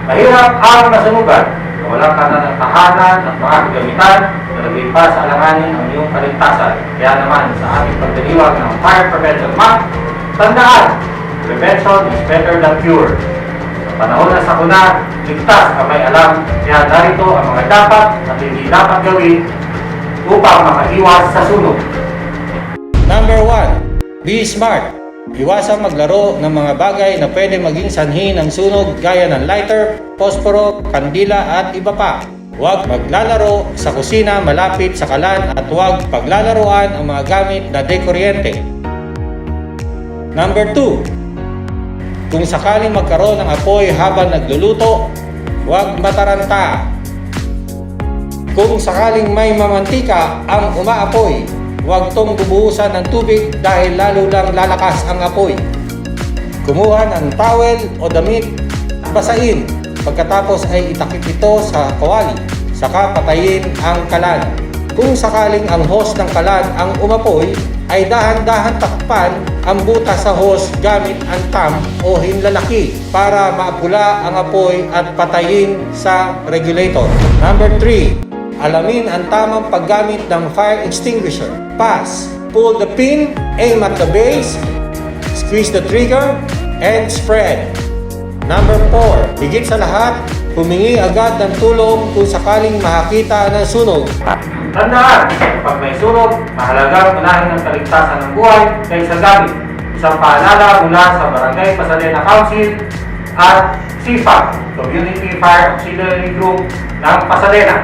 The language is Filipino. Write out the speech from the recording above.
Mahirap ang nasunugan, walang tahanan at mga kagamitan na nag-ipa sa alanganin ang iyong kaligtasan. Kaya naman sa ating pagdiriwang ng Fire Prevention Month, tandaan, prevention is better than cure. Sa panahon na sakuna, ligtas ang may alam, kaya narito ang mga dapat at hindi dapat gawin upang makaiwas sa sunog. Number 1. Be smart. Iwasang maglaro ng mga bagay na pwede maging sanhi ng sunog gaya ng lighter, posporo, kandila at iba pa. Huwag maglalaro sa kusina malapit sa kalan at huwag paglalaroan ang mga gamit na dekuryente. Number 2. Kung sakaling magkaroon ng apoy habang nagluluto, huwag mataranta. Kung sakaling may mamantika ang umaapoy, huwag tong bubuhusan ng tubig dahil lalo lang lalakas ang apoy. Kumuha ng towel o damit at basain. Pagkatapos ay itakip ito sa kawali. Saka patayin ang kalan. Kung sakaling ang hose ng kalan ang umapoy, ay dahan-dahan takpan ang butas sa hose gamit ang tam o hinlalaki para maapula ang apoy at patayin sa regulator. Number 3. Alamin ang tamang paggamit ng fire extinguisher. Pass. Pull the pin, aim at the base, squeeze the trigger, and spread. Number 4. Higit sa lahat, humingi agad ng tulong kung sakaling makakita ng sunog. Tandaan, kapag may sunog, mahalagang unahin ang kaligtasan ng buhay kaysa gamit. Isang paalala mula sa Barangay Pasadena Council at CFAG, Community Fire Auxiliary Group ng Pasadena.